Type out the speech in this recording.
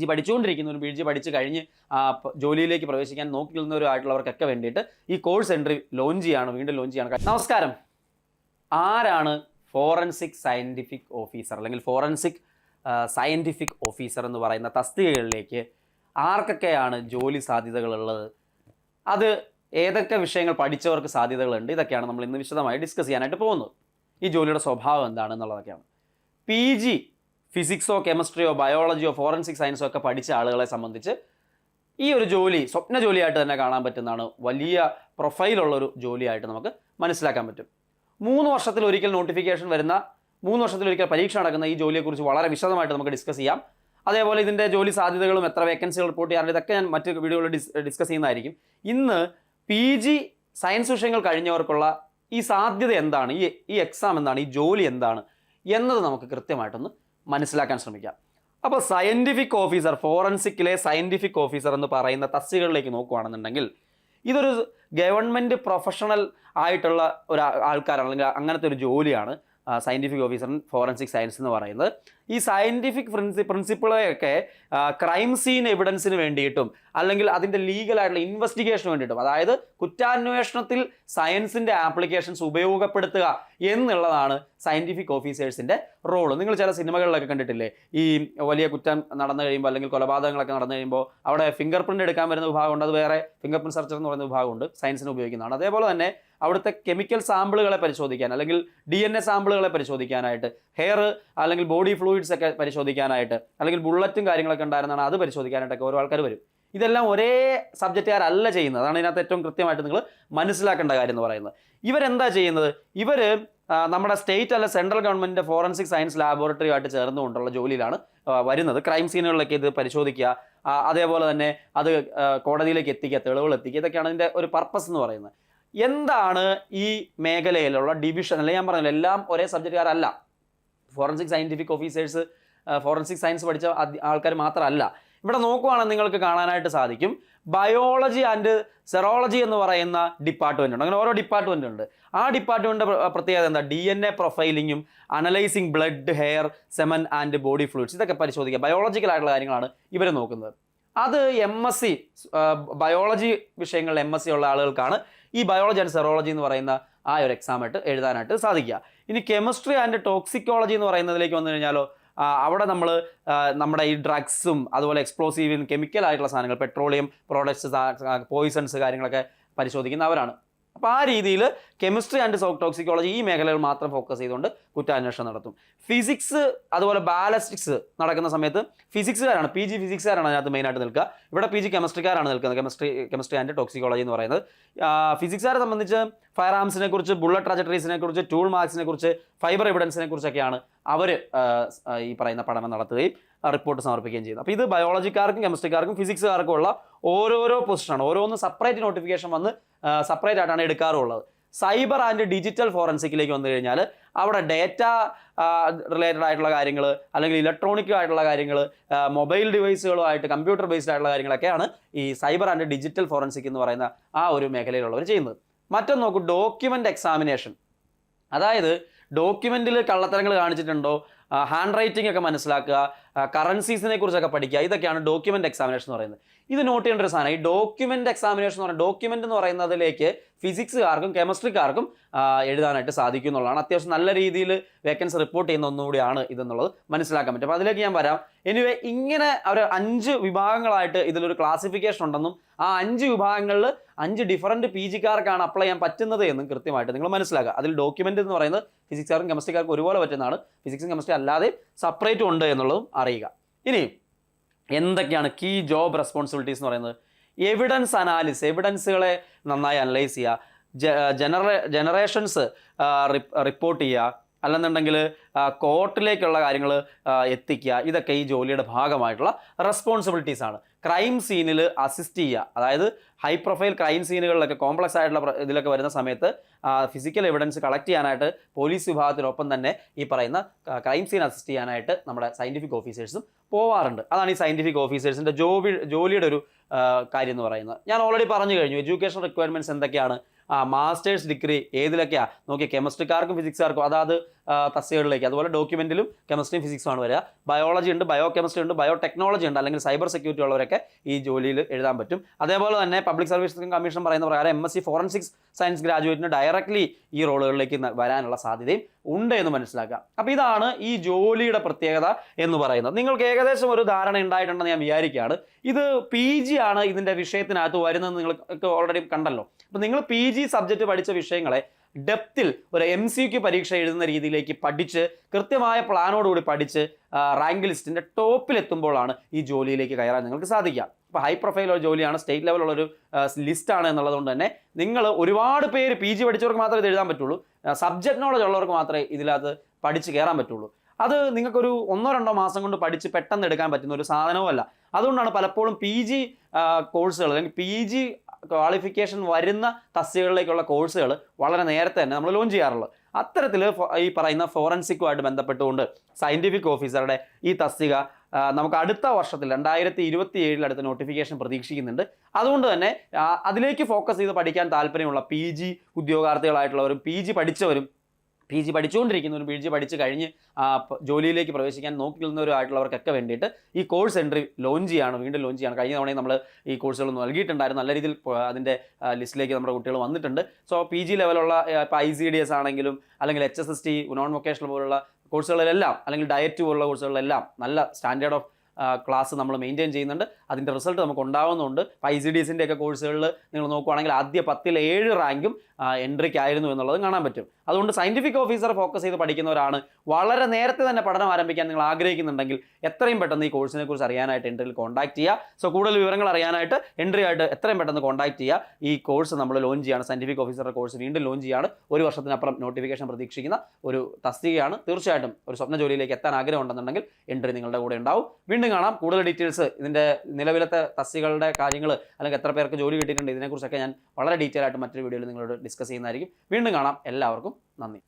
പഠിച്ചുകൊണ്ടിരിക്കുന്നവരും PG പഠിച്ച് കഴിഞ്ഞ് ജോലിയിലേക്ക് പ്രവേശിക്കാൻ നോക്കി നിൽക്കുന്നവരായിട്ടുള്ളവർക്കൊക്കെ വേണ്ടിയിട്ട് ഈ കോഴ്സ് എൻട്രി വീണ്ടും ലോഞ്ച് ചെയ്യാണ്. നമസ്കാരം. ആരാണ് ഫോറൻസിക് സയൻറ്റിഫിക് ഓഫീസർ അല്ലെങ്കിൽ ഫോറൻസിക് സയൻറ്റിഫിക് ഓഫീസർ എന്ന് പറയുന്ന തസ്തികകളിലേക്ക് ആർക്കൊക്കെയാണ് ജോലി സാധ്യതകളുള്ളത്, അത് ഏതൊക്കെ വിഷയങ്ങൾ പഠിച്ചവർക്ക് സാധ്യതകളുണ്ട്, ഇതൊക്കെയാണ് നമ്മൾ ഇന്ന് വിശദമായി ഡിസ്കസ് ചെയ്യാനായിട്ട് പോകുന്നത്. ഈ ജോലിയുടെ സ്വഭാവം എന്താണെന്നുള്ളതൊക്കെയാണ്. PG ഫിസിക്സോ കെമിസ്ട്രിയോ ബയോളജിയോ ഫോറൻസിക് സയൻസോ ഒക്കെ പഠിച്ച ആളുകളെ സംബന്ധിച്ച് ഈ ഒരു ജോലി സ്വപ്ന ജോലിയായിട്ട് തന്നെ കാണാൻ പറ്റുന്നതാണ്. വലിയ പ്രൊഫൈലുള്ളൊരു ജോലിയായിട്ട് നമുക്ക് മനസ്സിലാക്കാൻ പറ്റും. 3 വർഷത്തിലൊരിക്കൽ നോട്ടിഫിക്കേഷൻ വരുന്ന, 3 വർഷത്തിലൊരിക്കൽ പരീക്ഷ നടക്കുന്ന ഈ ജോലിയെക്കുറിച്ച് വളരെ വിശദമായിട്ട് നമുക്ക് ഡിസ്കസ് ചെയ്യാം. അതേപോലെ ഇതിൻ്റെ ജോലി സാധ്യതകളും എത്ര വേക്കൻസികൾ റിപ്പോർട്ട് ചെയ്യാറുണ്ട് ഇതൊക്കെ ഞാൻ മറ്റ് വീഡിയോകളിൽ ഡിസ്കസ് ചെയ്യുന്നതായിരിക്കും. ഇന്ന് PG സയൻസ് വിഷയങ്ങൾ കഴിഞ്ഞവർക്കുള്ള ഈ സാധ്യത എന്താണ്, ഈ എക്സാം എന്താണ്, ഈ ജോലി എന്താണ് എന്നത് നമുക്ക് കൃത്യമായിട്ടൊന്ന് മനസ്സിലാക്കാൻ ശ്രമിക്കാം. അപ്പോൾ സയൻറ്റിഫിക് ഓഫീസർ, ഫോറൻസിക്കിലെ സയൻറ്റിഫിക് ഓഫീസർ എന്ന് പറയുന്ന തസ്തികകളിലേക്ക് നോക്കുകയാണെന്നുണ്ടെങ്കിൽ ഇതൊരു ഗവൺമെൻറ് പ്രൊഫഷണൽ ആയിട്ടുള്ള ഒരു ആൾക്കാരാണ്, അല്ലെങ്കിൽ അങ്ങനത്തെ ഒരു ജോലിയാണ് സയൻറ്റിഫിക് ഓഫീസർ ഫോറൻസിക് സയൻസ് എന്ന് പറയുന്നത്. ഈ സയൻറ്റിഫിക് പ്രിൻസിപ്പിളെയൊക്കെ ക്രൈം സീൻ എവിഡൻസിന് വേണ്ടിയിട്ടും അല്ലെങ്കിൽ അതിൻ്റെ ലീഗലായിട്ടുള്ള ഇൻവെസ്റ്റിഗേഷന് വേണ്ടിയിട്ടും, അതായത് കുറ്റാന്വേഷണത്തിൽ സയൻസിൻ്റെ ആപ്ലിക്കേഷൻസ് ഉപയോഗപ്പെടുത്തുക എന്നുള്ളതാണ് സയൻറ്റിഫിക് ഓഫീസേഴ്സിൻ്റെ റോള്. നിങ്ങൾ ചില സിനിമകളിലൊക്കെ കണ്ടിട്ടില്ലേ, ഈ വലിയ കുറ്റം നടന്നു കഴിയുമ്പോൾ അല്ലെങ്കിൽ കൊലപാതകങ്ങളൊക്കെ നടന്നു കഴിയുമ്പോൾ അവിടെ ഫിംഗർ പ്രിൻ്റ് എടുക്കാൻ വരുന്ന വിഭാഗമുണ്ട്, അത് വേറെ ഫിംഗർ പ്രിൻ്റ് സർച്ചർ എന്ന് പറയുന്ന വിഭാഗമുണ്ട്, സയൻസിന് ഉപയോഗിക്കുന്നതാണ്. അതേപോലെ തന്നെ അവിടുത്തെ കെമിക്കൽ സാമ്പിളുകളെ പരിശോധിക്കാൻ അല്ലെങ്കിൽ DNA സാമ്പിളുകളെ പരിശോധിക്കാനായിട്ട്, ഹെയർ അല്ലെങ്കിൽ ബോഡി ഫ്ലൂയിഡ്സ് ഒക്കെ പരിശോധിക്കാനായിട്ട്, അല്ലെങ്കിൽ ബുള്ളറ്റും കാര്യങ്ങളൊക്കെ ഉണ്ടായിരുന്നാണ് അത് പരിശോധിക്കാനായിട്ടൊക്കെ ഓരോ ആൾക്കാർ വരും. ഇതെല്ലാം ഒരേ സബ്ജക്റ്റുകാരല്ല ചെയ്യുന്നത്. അതാണ് ഇതിനകത്ത് ഏറ്റവും കൃത്യമായിട്ട് നിങ്ങൾ മനസ്സിലാക്കേണ്ട കാര്യം എന്ന് പറയുന്നത്. ഇവരെന്താ ചെയ്യുന്നത്? ഇവർ നമ്മുടെ സ്റ്റേറ്റ് അല്ല സെൻട്രൽ ഗവൺമെൻറ്റിൻ്റെ ഫോറൻസിക് സയൻസ് ലാബോറട്ടറിയുമായിട്ട് ചേർന്നുകൊണ്ടുള്ള ജോലിയിലാണ് വരുന്നത്. ക്രൈം സീനുകളിലേക്ക് ഇത് പരിശോധിക്കുക, അതേപോലെ തന്നെ അത് കോടതിയിലേക്ക് എത്തിക്കുക, തെളിവുകൾ എത്തിക്കുക, ഇതൊക്കെയാണ് ഇതിൻ്റെ ഒരു പർപ്പസ് എന്ന് പറയുന്നത്. എന്താണ് ഈ മേഖലയിലുള്ള ഡിവിഷൻ? അല്ലെങ്കിൽ ഞാൻ പറഞ്ഞല്ലോ, എല്ലാം ഒരേ സബ്ജക്റ്റുകാരല്ല. Forensic scientific officers forensic science പഠിച്ച ആൾക്കാർ മാത്രമല്ല. ഇവിടെ നോക്കുവാണെങ്കിൽ നിങ്ങൾക്ക് കാണാനായിട്ട് സാധിക്കും, ബയോളജി ആൻഡ് സെറോളജി എന്ന് പറയുന്ന ഡിപ്പാർട്ട്മെൻ്റ് ഉണ്ട്. അങ്ങനെ ഓരോ ഡിപ്പാർട്ട്മെൻ്റ് ഉണ്ട്. ആ ഡിപ്പാർട്ട്മെൻറ്റിൻ്റെ പ്രത്യേകത എന്താ? DNA പ്രൊഫൈലിങ്ങും analysing blood, hair, semen and body fluids, ഇതൊക്കെ പരിശോധിക്കുക. ബയോളജിക്കലായിട്ടുള്ള കാര്യങ്ങളാണ് ഇവർ നോക്കുന്നത്. അത് MSc ബയോളജി വിഷയങ്ങളിൽ MSc ഉള്ള ആളുകൾക്കാണ് ഈ ബയോളജി ആൻഡ് സെറോളജി എന്ന് പറയുന്ന ആ ഒരു എക്സാമായിട്ട് എഴുതാനായിട്ട് സാധിക്കുക. ഇനി കെമിസ്ട്രി ആൻഡ് ടോക്സിക്കോളജി എന്ന് പറയുന്നതിലേക്ക് വന്നു കഴിഞ്ഞാലോ, അവിടെ നമ്മൾ നമ്മുടെ ഈ ഡ്രഗ്സും അതുപോലെ എക്സ്പ്ലോസീവ് കെമിക്കൽ ആയിട്ടുള്ള സാധനങ്ങൾ, പെട്രോളിയം പ്രോഡക്ട്സ്, പോയിസൺസ് കാര്യങ്ങളൊക്കെ പരിശോധിക്കുന്നവരാണ്. അപ്പോൾ ആ രീതിയിൽ കെമിസ്ട്രി ആൻഡ് ടോക്സിക്കോളജി ഈ മേഖലകൾ മാത്രം ഫോക്കസ് ചെയ്തുകൊണ്ട് കുറ്റാന്വേഷണം നടത്തും. ഫിസിക്സ് അതുപോലെ ബാലസ്റ്റിക്സ് നടക്കുന്ന സമയത്ത് ഫിസിക്സുകാരാണ്, PG ഫിസിക്സുകാരാണ് അതിനകത്ത് മെയിനായിട്ട് നിൽക്കുക. ഇവിടെ PG കെമിസ്ട്രിക്കാരാണ് നിൽക്കുന്നത്, കെമിസ്ട്രി ആൻഡ് ടോക്സിക്കോളജി എന്ന് പറയുന്നത്. ഫിസിക്സുകാരെ സംബന്ധിച്ച് ഫയർ ആംസിനെ കുറിച്ച്, ബുള്ളറ്റ് ട്രാജക്ടറീസിനെ കുറിച്ച്, ടൂൾ മാർക്സിനെ കുറിച്ച്, ഫൈബർ എവിഡൻസിനെ കുറിച്ചൊക്കെയാണ് അവർ ഈ പറയുന്ന പഠനം നടത്തുകയും റിപ്പോർട്ട് സമർപ്പിക്കുകയും ചെയ്യുന്നത്. അപ്പോൾ ഇത് ബയോളജിക്കാർക്കും കെമിസ്ട്രിക്കാർക്കും ഫിസിക്സുകാർക്കും ഉള്ള ഓരോരോ പൊസിഷനാണ്. ഓരോന്ന് സെപ്പറേറ്റ് നോട്ടിഫിക്കേഷൻ വന്ന് സെപ്പറേറ്റ് ആയിട്ടാണ് എടുക്കാറുള്ളത്. സൈബർ ആൻഡ് ഡിജിറ്റൽ ഫോറൻസിക്കിലേക്ക് വന്നു കഴിഞ്ഞാൽ അവിടെ ഡേറ്റ റിലേറ്റഡ് ആയിട്ടുള്ള കാര്യങ്ങൾ അല്ലെങ്കിൽ ഇലക്ട്രോണിക് ആയിട്ടുള്ള കാര്യങ്ങൾ, മൊബൈൽ ഡിവൈസുകളുമായിട്ട് കമ്പ്യൂട്ടർ ബേസ്ഡ് ആയിട്ടുള്ള കാര്യങ്ങളൊക്കെയാണ് ഈ സൈബർ ആൻഡ് ഡിജിറ്റൽ ഫോറൻസിക് എന്ന് പറയുന്ന ആ ഒരു മേഖലയിലുള്ളവർ ചെയ്യുന്നത്. മറ്റൊന്ന് നോക്കൂ, ഡോക്യുമെൻ്റ് എക്സാമിനേഷൻ. അതായത് ഡോക്യുമെൻറ്റിൽ കള്ളത്തരങ്ങൾ കാണിച്ചിട്ടുണ്ടോ, ഹാൻഡ് റൈറ്റിംഗ് ഒക്കെ മനസ്സിലാക്കുക, കറൻസീസിനെ കുറിച്ചൊക്കെ പഠിക്കുക, ഇതൊക്കെയാണ് ഡോക്യുമെൻ്റ് എക്സാമിനേഷൻ എന്ന് പറയുന്നത്. ഇത് നോട്ട് ചെയ്യേണ്ട ഒരു സാധനം. ഈ ഡോക്യുമെൻ്റ് എക്സാമിനേഷൻ എന്ന് പറയുന്നത്, ഡോക്യുമെൻ്റ് എന്ന് പറയുന്നതിലേക്ക് ഫിസിക്സുകാർക്കും കെമിസ്ട്രിക്കാർക്കും എഴുതാനായിട്ട് സാധിക്കും എന്നുള്ളതാണ്. അത്യാവശ്യം നല്ല രീതിയിൽ വേക്കൻസി റിപ്പോർട്ട് ചെയ്യുന്ന ഒന്നുകൂടിയാണ് ഇതെന്നുള്ളത് മനസ്സിലാക്കാൻ പറ്റും. അപ്പോൾ അതിലേക്ക് ഞാൻ വരാം. എനിവേ, ഇങ്ങനെ ഒരു 5 വിഭാഗങ്ങളായിട്ട് ഇതിലൊരു ക്ലാസിഫിക്കേഷൻ ഉണ്ടെന്നും ആ 5 വിഭാഗങ്ങളിൽ 5 ഡിഫറൻറ്റ് PGക്കാർക്കാണ് അപ്ലൈ ചെയ്യാൻ പറ്റുന്നത് എന്നും കൃത്യമായിട്ട് നിങ്ങൾ മനസ്സിലാക്കുക. അതിൽ ഡോക്യുമെൻ്റ് എന്ന് പറയുന്നത് ഫിസിക്സുകാർക്കും കെമിസ്ട്രിക്കാർക്കും ഒരുപോലെ പറ്റുന്നതാണ്. ഫിസിക്സും കെമിസ്ട്രി അല്ലാതെ സെപ്പറേറ്റും ഉണ്ട് എന്നുള്ളതും അറിയുക. ഇനി എന്തൊക്കെയാണ് കീ ജോബ് റെസ്പോൺസിബിലിറ്റീസ് എന്ന് പറയുന്നത്? എവിഡൻസ് അനാലിസിസ്, എവിഡൻസുകളെ നന്നായി അനലൈസ് ചെയ്യുക, ജനറേഷൻസ് റിപ്പോർട്ട് ചെയ്യുക, അല്ലെന്നുണ്ടെങ്കിൽ കോർട്ടിലേക്കുള്ള കാര്യങ്ങൾ എത്തിക്കുക, ഇതൊക്കെ ഈ ജോലിയുടെ ഭാഗമായിട്ടുള്ള റെസ്പോൺസിബിലിറ്റീസ് ആണ്. ക്രൈം സീനിൽ അസിസ്റ്റ് ചെയ്യുക, അതായത് ഹൈ പ്രൊഫൈൽ ക്രൈം സീനുകളിലൊക്കെ കോംപ്ലക്സ് ആയിട്ടുള്ള ഇതിലൊക്കെ വരുന്ന സമയത്ത് ഫിസിക്കൽ എവിഡൻസ് കളക്ട് ചെയ്യാനായിട്ട് പോലീസ് വിഭാഗത്തിനൊപ്പം തന്നെ ഈ പറയുന്ന ക്രൈം സീൻ അസിസ്റ്റ് ചെയ്യാനായിട്ട് നമ്മുടെ സയൻറ്റിഫിക് ഓഫീസേഴ്സും പോവാറുണ്ട്. അതാണ് ഈ സയൻറ്റിഫിക് ഓഫീസേഴ്സിൻ്റെ ജോലിയുടെ ഒരു കാര്യം എന്ന് പറയുന്നത്. ഞാൻ ഓൾറെഡി പറഞ്ഞു കഴിഞ്ഞു എഡ്യൂക്കേഷൻ റിക്വയർമെൻറ്റ്സ് എന്തൊക്കെയാണ്. മാസ്റ്റേഴ്സ് ഡിഗ്രി ഏതിലൊക്കെയാണ് നോക്കിയാൽ കെമിസ്ട്രിക്കാർക്കും ഫിസിക്സുകാർക്കും അതായത് തസ്തികകളിലേക്ക്. അതുപോലെ ഡോക്യുമെന്റിലും കെമിസ്ട്രിയും ഫിസിക്സും ആണ് വരിക. ബയോളജി ഉണ്ട്, ബയോ കെമിസ്ട്രി ഉണ്ട്, ബയോ ടെക്നോളജി ഉണ്ട്, അല്ലെങ്കിൽ സൈബർ സെക്യൂരിറ്റി ഉള്ളവരൊക്കെ ഈ ജോലിയിൽ എഴുതാൻ പറ്റും. അതേപോലെ തന്നെ പബ്ലിക് സർവീസ് കമ്മീഷൻ പറയുന്ന പ്രകാരം MSc ഫോറൻസിക് സയൻസ് ഗ്രാജുവേറ്റിന് ഡയറക്ട്ലി ഈ റോളുകളിലേക്ക് വരാനുള്ള സാധ്യതയും ഉണ്ട് എന്ന് മനസ്സിലാക്കുക. അപ്പോൾ ഇതാണ് ഈ ജോലിയുടെ പ്രത്യേകത എന്ന് പറയുന്നത്. നിങ്ങൾക്ക് ഏകദേശം ഒരു ധാരണ ഉണ്ടായിട്ടുണ്ടെന്ന് ഞാൻ വിചാരിക്കുകയാണ്. ഇത് PG ആണ് ഇതിൻ്റെ വിഷയത്തിനകത്ത് വരുന്നത് നിങ്ങൾക്ക് ഓൾറെഡി കണ്ടല്ലോ. അപ്പോൾ നിങ്ങൾ PG സബ്ജക്റ്റ് പഠിച്ച വിഷയങ്ങളെ ഡെപ്തിൽ ഒരു MCQ പരീക്ഷ എഴുതുന്ന രീതിയിലേക്ക് പഠിച്ച് കൃത്യമായ പ്ലാനോടുകൂടി പഠിച്ച് റാങ്ക് ലിസ്റ്റിൻ്റെ ടോപ്പിലെത്തുമ്പോഴാണ് ഈ ജോലിയിലേക്ക് കയറാൻ നിങ്ങൾക്ക് സാധിക്കുക. ഇപ്പോൾ ഹൈ പ്രൊഫൈൽ ഒരു ജോലിയാണ്, സ്റ്റേറ്റ് ലെവലുള്ളൊരു ലിസ്റ്റാണ് എന്നുള്ളത് കൊണ്ട് തന്നെ നിങ്ങൾ ഒരുപാട് പേര് PG പഠിച്ചവർക്ക് മാത്രമേ ഇത് എഴുതാൻ പറ്റുള്ളൂ. സബ്ജക്ട് നോളജ് ഉള്ളവർക്ക് മാത്രമേ ഇതിനകത്ത് പഠിച്ച് കയറാൻ പറ്റുള്ളൂ. അത് നിങ്ങൾക്കൊരു 1-2 മാസം കൊണ്ട് പഠിച്ച് പെട്ടെന്ന് എടുക്കാൻ പറ്റുന്ന ഒരു സാധനവുമല്ല. അതുകൊണ്ടാണ് പലപ്പോഴും PG കോഴ്സുകൾ അല്ലെങ്കിൽ PG ക്വാളിഫിക്കേഷൻ വരുന്ന തസ്തികകളിലേക്കുള്ള കോഴ്സുകൾ വളരെ നേരത്തെ തന്നെ നമ്മൾ ലോഞ്ച് ചെയ്യാറുള്ളത്. അത്തരത്തിൽ ഈ പറയുന്ന ഫോറൻസിക്കുമായിട്ട് ബന്ധപ്പെട്ടുകൊണ്ട് സയൻറ്റിഫിക് ഓഫീസറുടെ ഈ തസ്തിക നമുക്ക് അടുത്ത വർഷത്തിൽ 2027 അടുത്ത നോട്ടിഫിക്കേഷൻ പ്രതീക്ഷിക്കുന്നുണ്ട്. അതുകൊണ്ട് തന്നെ അതിലേക്ക് ഫോക്കസ് ചെയ്ത് പഠിക്കാൻ താല്പര്യമുള്ള PG ഉദ്യോഗാർത്ഥികളായിട്ടുള്ളവരും PG പഠിച്ചവരും PG പഠിച്ചുകൊണ്ടിരിക്കുന്നവരും PG പഠിച്ച് കഴിഞ്ഞ് ജോലിയിലേക്ക് പ്രവേശിക്കാൻ നോക്കി നിൽക്കുന്നവരുമായിട്ടുള്ളവർക്കൊക്കെ വേണ്ടിയിട്ട് ഈ കോഴ്സ് എൻട്രി വീണ്ടും ലോഞ്ച് ചെയ്യാണ്. കഴിഞ്ഞ തവണയും നമ്മൾ ഈ കോഴ്സുകൾ നൽകിയിട്ടുണ്ടായിരുന്നു. നല്ല രീതിയിൽ അതിൻ്റെ ലിസ്റ്റിലേക്ക് നമ്മുടെ കുട്ടികൾ വന്നിട്ടുണ്ട്. സോ PG ലെവലുള്ള ഇപ്പോൾ ICDS ആണെങ്കിലും അല്ലെങ്കിൽ HSST നോൺ വൊക്കേഷണൽ പോലുള്ള കോഴ്സുകളിലെല്ലാം അല്ലെങ്കിൽ ഡയറ്റ് പോലുള്ള കോഴ്സുകളിലെല്ലാം നല്ല സ്റ്റാൻഡേർഡ് ഓഫ് ക്ലാസ് നമ്മൾ മെയിൻറ്റെയിൻ ചെയ്യുന്നുണ്ട്. അതിൻ്റെ റിസൾട്ട് നമുക്ക് ഉണ്ടാകുന്നുണ്ട്. ICDSൻ്റെ ഒക്കെ കോഴ്സുകളിൽ നിങ്ങൾ നോക്കുകയാണെങ്കിൽ ആദ്യ 10ൽ 7 റാങ്കും എൻട്രിക്കായിരുന്നു എന്നുള്ളത് കാണാൻ പറ്റും. അതുകൊണ്ട് സയൻറ്റിഫിക് ഓഫീസർ ഫോക്കസ് ചെയ്ത് പഠിക്കുന്നവരാണ്, വളരെ നേരത്തെ തന്നെ പഠനം ആരംഭിക്കാൻ നിങ്ങൾ ആഗ്രഹിക്കുന്നുണ്ടെങ്കിൽ എത്രയും പെട്ടെന്ന് ഈ കോഴ്സിനെ കുറിച്ച് അറിയാനായിട്ട് എൻട്രിയിൽ കോൺടാക്ട് ചെയ്യുക. സോ കൂടുതൽ വിവരങ്ങൾ അറിയാനായിട്ട് എൻട്രി ആയിട്ട് എത്രയും പെട്ടെന്ന് കോൺടാക്ട് ചെയ്യുക. ഈ കോഴ്സ് നമ്മൾ ലോഞ്ച് ചെയ്യാണ്, സയൻറ്റിഫിക് ഓഫീസറുടെ കോഴ്സ് വീണ്ടും ലോഞ്ച് ചെയ്യാണ്. 1 വർഷത്തിനപ്പുറം നോട്ടിഫിക്കേഷൻ പ്രതീക്ഷിക്കുന്ന ഒരു തസ്തികയാണ്. തീർച്ചയായിട്ടും ഒരു സ്വപ്ന ജോലിയിലേക്ക് എത്താൻ ആഗ്രഹം ഉണ്ടെന്നുണ്ടെങ്കിൽ എൻട്രി നിങ്ങളുടെ കൂടെ ഉണ്ടാവും. വീണ്ടും കാണാം. കൂടുതൽ ഡീറ്റെയിൽസ് ഇതിൻ്റെ നിലവിലത്തെ തസ്തികകളുടെ കാര്യങ്ങൾ അല്ലെങ്കിൽ എത്ര പേർക്ക് ജോലി കിട്ടിയിട്ടുണ്ട് ഇതിനെക്കുറിച്ചൊക്കെ ഞാൻ വളരെ ഡീറ്റെയിൽ ആയിട്ട് മറ്റൊരു വീഡിയോയിൽ നിങ്ങളോട് ഡിസ്കസ് ചെയ്യുന്നതായിരിക്കും. വീണ്ടും കാണാം. എല്ലാവർക്കും നന്ദി.